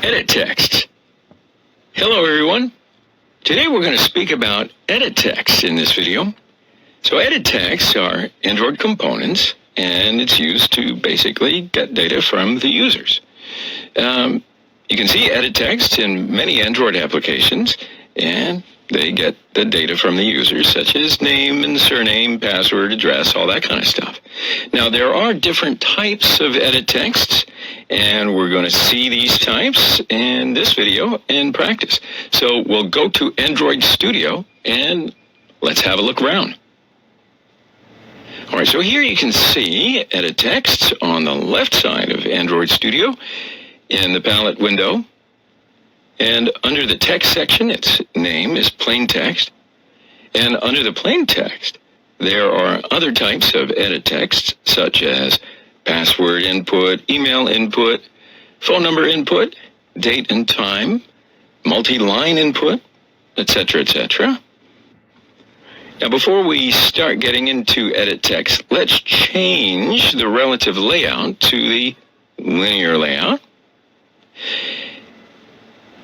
Edit text. Hello everyone. Today we're going to speak about edit text in this video. So edit texts are Android components, and it's used to basically get data from the users. You can see edit text in many Android applications, and they get the data from the users, such as name and surname, password, address, all that kind of stuff. Now, there are different types of edit texts, and we're going to see these types in this video in practice. So we'll go to Android Studio, and let's have a look around. All right, so here you can see edit texts on the left side of Android Studio in the palette window. And under the text section, its name is plain text. And under the plain text, there are other types of edit text, such as password input, email input, phone number input, date and time, multi-line input, etc., etc. Now, before we start getting into edit text, let's change the relative layout to the linear layout.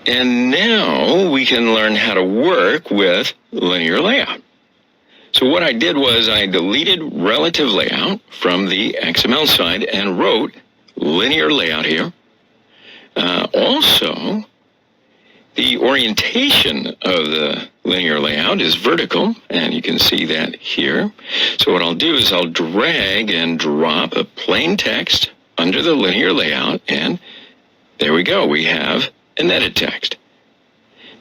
And now we can learn how to work with linear layout. So what I did was I deleted relative layout from the XML side and wrote linear layout here. Also, the orientation of the linear layout is vertical, and you can see that here. So what I'll do is I'll drag and drop a plain text under the linear layout, and there we go. We have an edit text.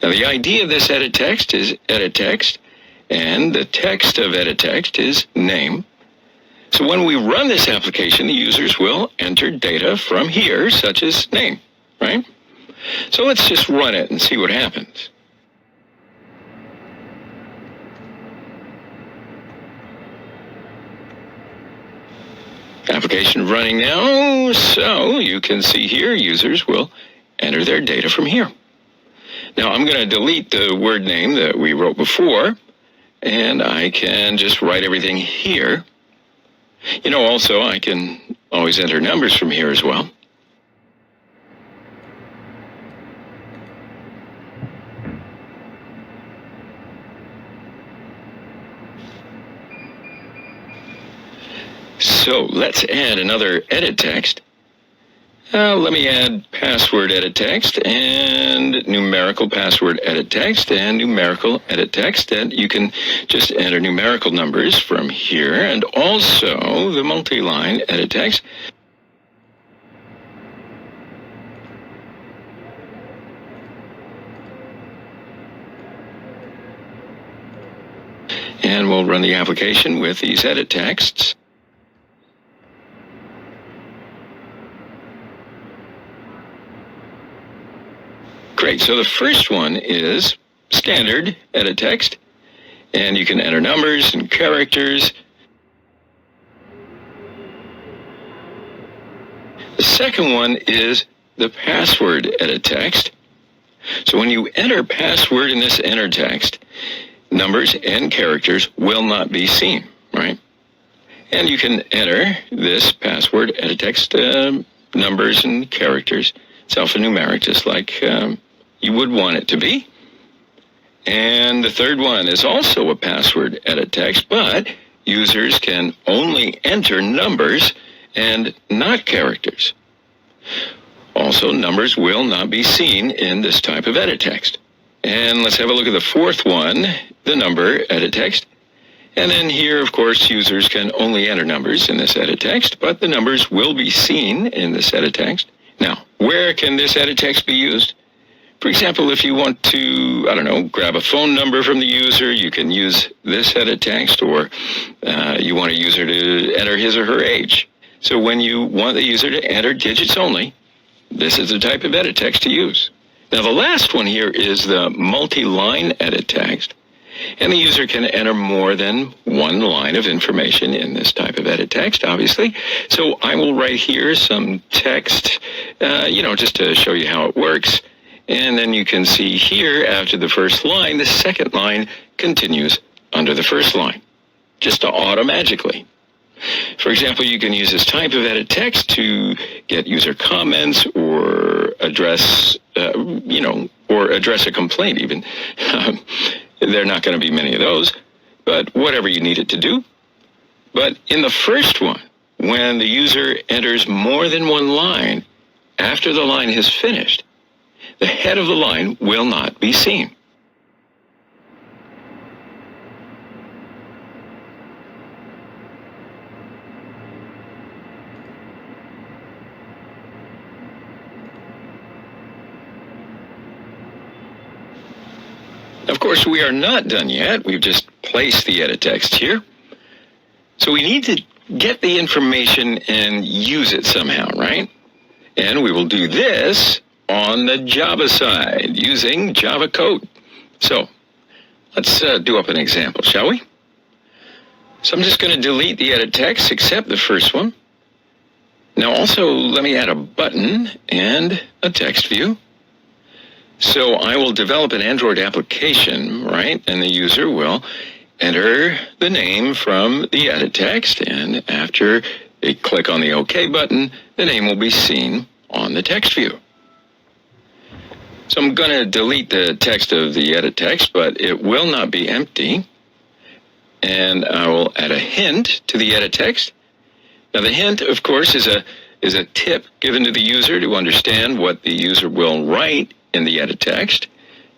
Now, the idea of this edit text is edit text, and the text of edit text is name. So when we run this application, the users will enter data from here, such as name, right? So let's just run it and see what happens. Application running now, so you can see here users will enter their data from here. Now I'm going to delete the word name that we wrote before, and I can just write everything here. You know, also I can always enter numbers from here as well. So let's add another edit text. Let me add password edit text and numerical password edit text and numerical edit text, and you can just enter numerical numbers from here, and also the multi-line edit text. And we'll run the application with these edit texts. Great, so the first one is standard edit text, and you can enter numbers and characters. The second one is the password edit text. So when you enter password in this enter text, numbers and characters will not be seen, right? And you can enter this password edit text, numbers and characters. It's alphanumeric, just like you would want it to be. And the third one is also a password edit text, but users can only enter numbers and not characters. Also, numbers will not be seen in this type of edit text. And let's have a look at the fourth one, the number edit text. And then here, of course, users can only enter numbers in this edit text, but the numbers will be seen in this edit text. Now, where can this edit text be used? For example, if you want to, I don't know, grab a phone number from the user, you can use this edit text, or you want a user to enter his or her age. So when you want the user to enter digits only, this is the type of edit text to use. Now, the last one here is the multi-line edit text, and the user can enter more than one line of information in this type of edit text, obviously. So I will write here some text, just to show you how it works. And then you can see here, after the first line, the second line continues under the first line, just automatically. For example, you can use this type of edit text to get user comments or address or address a complaint even. There are not going to be many of those, but whatever you need it to do. But in the first one, when the user enters more than one line after the line has finished, the head of the line will not be seen. Of course, we are not done yet. We've just placed the edit text here. So we need to get the information and use it somehow, right? And we will do this on the Java side using Java code. So let's do up an example, shall we? So I'm just going to delete the edit text except the first one. Now also let me add a button and a text view. So I will develop an Android application, right? And the user will enter the name from the edit text, and after they click on the OK button, the name will be seen on the text view. So I'm going to delete the text of the edit text, but it will not be empty. And I will add a hint to the edit text. Now the hint, of course, is a tip given to the user to understand what the user will write in the edit text.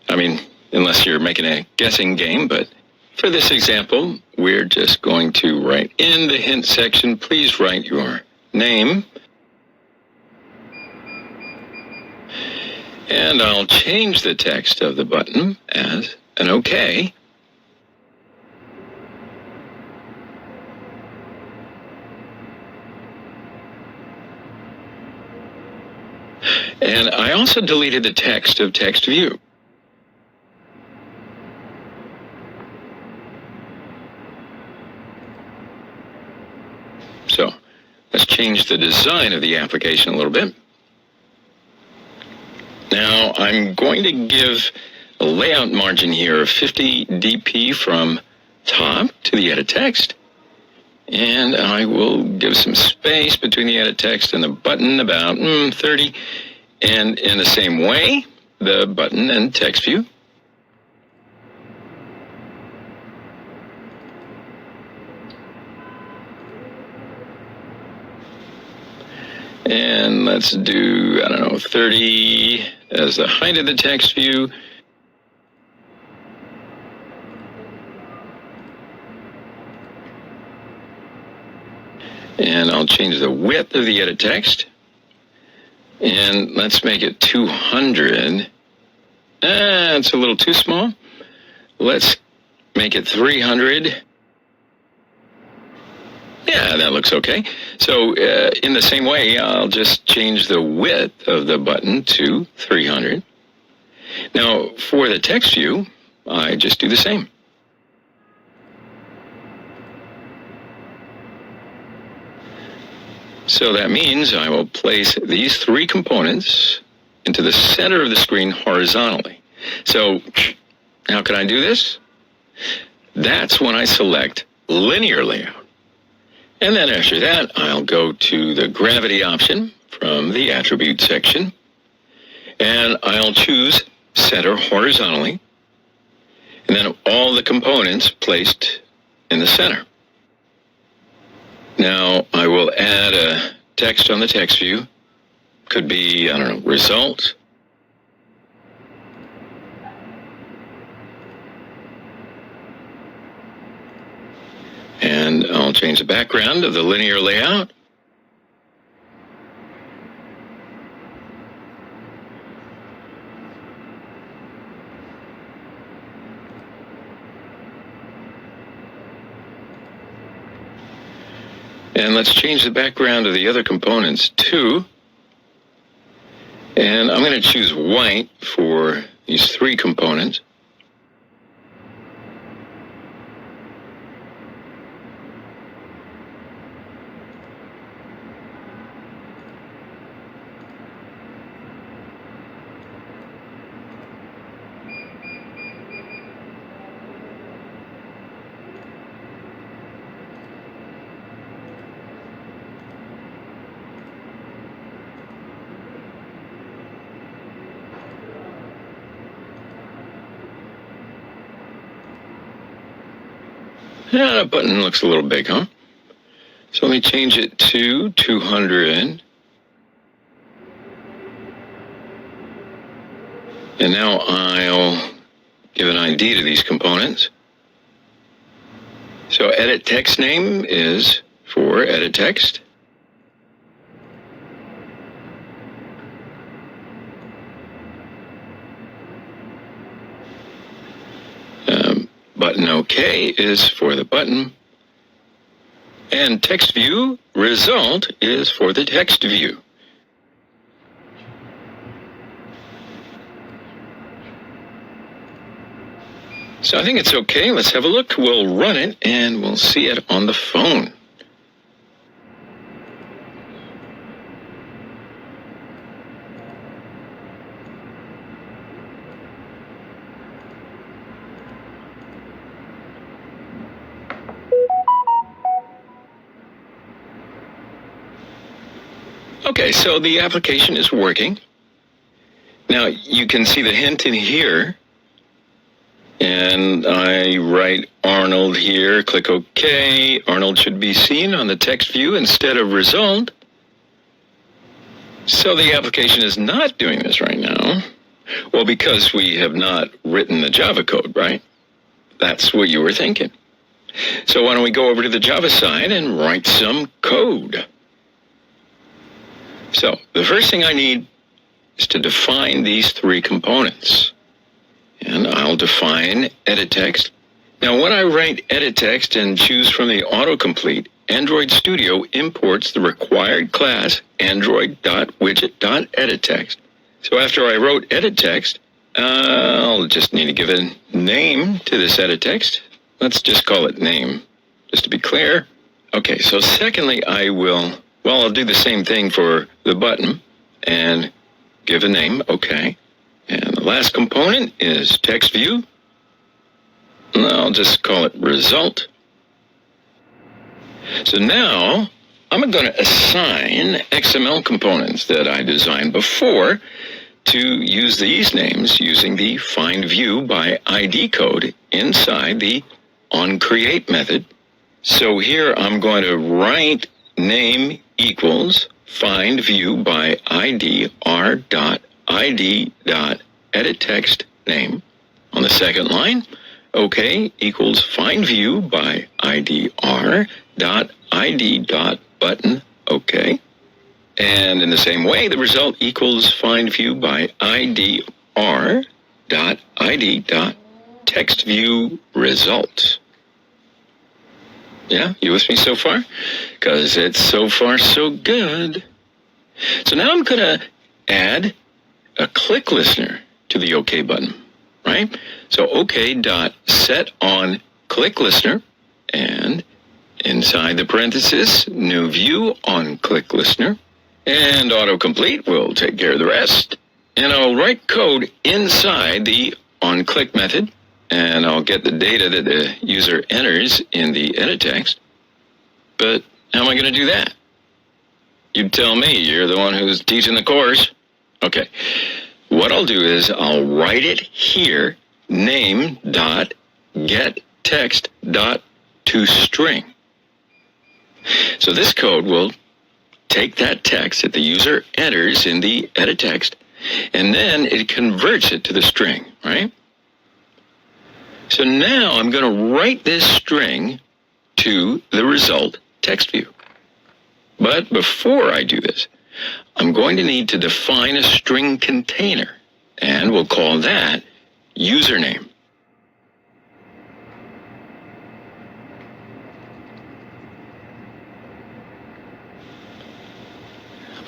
I mean, unless you're making a guessing game, but for this example, we're just going to write in the hint section, please write your name. And I'll change the text of the button as an OK. And I also deleted the text of text view. So let's change the design of the application a little bit. Now I'm going to give a layout margin here of 50 dp from top to the edit text. And I will give some space between the edit text and the button, about 30. And in the same way, the button and text view. And let's do, 30 as the height of the text view. And I'll change the width of the edit text. And let's make it 200. It's a little too small. Let's make it 300. Yeah, that looks okay. So in the same way, I'll just change the width of the button to 300. Now, for the text view, I just do the same. So that means I will place these three components into the center of the screen horizontally. So how can I do this? That's when I select linear layout. And then after that, I'll go to the gravity option from the attribute section, and I'll choose center horizontally, and then all the components placed in the center. Now I will add a text on the text view. Could be, result. And I'll change the background of the linear layout. And let's change the background of the other components too. And I'm going to choose white for these three components. That button looks a little big, huh? So let me change it to 200. And now I'll give an ID to these components. So edit text name is for edit text. Button OK is for the button. And text view result is for the text view. So I think it's okay. Let's have a look. We'll run it and we'll see it on the phone. Okay, so the application is working. Now you can see the hint in here. And I write Arnold here, click OK. Arnold should be seen on the text view instead of result. So the application is not doing this right now. Well, because we have not written the Java code, right? That's what you were thinking. So why don't we go over to the Java side and write some code? So the first thing I need is to define these three components. And I'll define edit text. Now when I write edit text and choose from the autocomplete, Android Studio imports the required class android.widget.editText. So after I wrote edit text, I'll just need to give a name to this edit text. Let's just call it name, just to be clear. Okay, so secondly, I'll do the same thing for the button and give a name, okay. And the last component is text view. I'll just call it result. So now I'm going to assign XML components that I designed before to use these names using the find view by ID code inside the onCreate method. So here I'm going to write name equals find view by ID r.id.editText name. On the second line, OK equals find view by ID r.id.button OK. And in the same way, the result equals find view by ID r.id.text view result. Yeah, you with me so far? Because it's so far so good. So now I'm going to add a click listener to the OK button, right? So OK.set on click listener, and inside the parenthesis, new view on click listener, and autocomplete will take care of the rest. And I'll write code inside the onClick method, and I'll get the data that the user enters in the edit text. But how am I going to do that? You tell me. You're the one who's teaching the course. Okay. What I'll do is I'll write it here, name.getText.toString. So this code will take that text that the user enters in the edit text, and then it converts it to the string, right? So now I'm going to write this string to the result text view. But before I do this, I'm going to need to define a string container, and we'll call that username.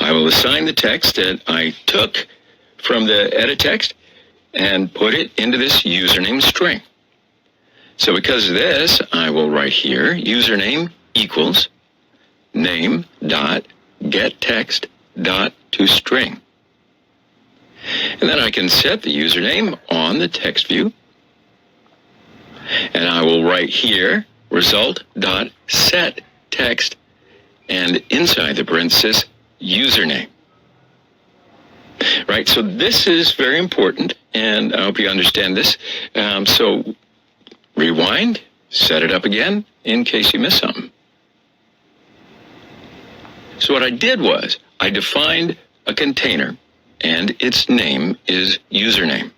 I will assign the text that I took from the edit text and put it into this username string. So because of this, I will write here username equals name.getText.toString. And then I can set the username on the text view. And I will write here result.setText, and inside the parenthesis, username. Right, so this is very important, and I hope you understand this. So rewind, set it up again in case you missed something. So what I did was I defined a container, and its name is username.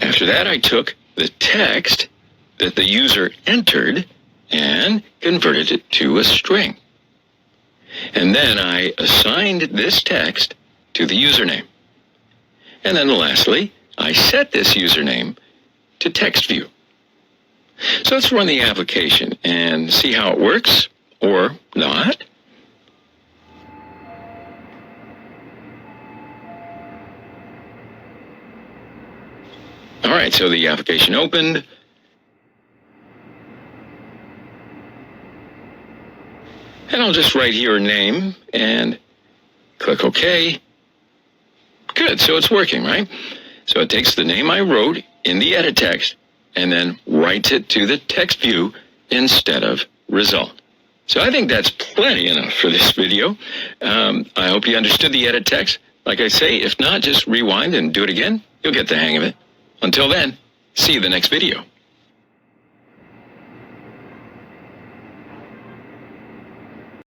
After that, I took the text that the user entered and converted it to a string. And then I assigned this text to the username. And then lastly, I set this username to text view. So let's run the application and see how it works or not. All right, so the application opened. And I'll just write here a name and click OK. Good, so it's working, right? So it takes the name I wrote in the edit text and then writes it to the text view instead of result. So I think that's plenty enough for this video. I hope you understood the edit text. Like I say, if not, just rewind and do it again. You'll get the hang of it. Until then, see you in the next video.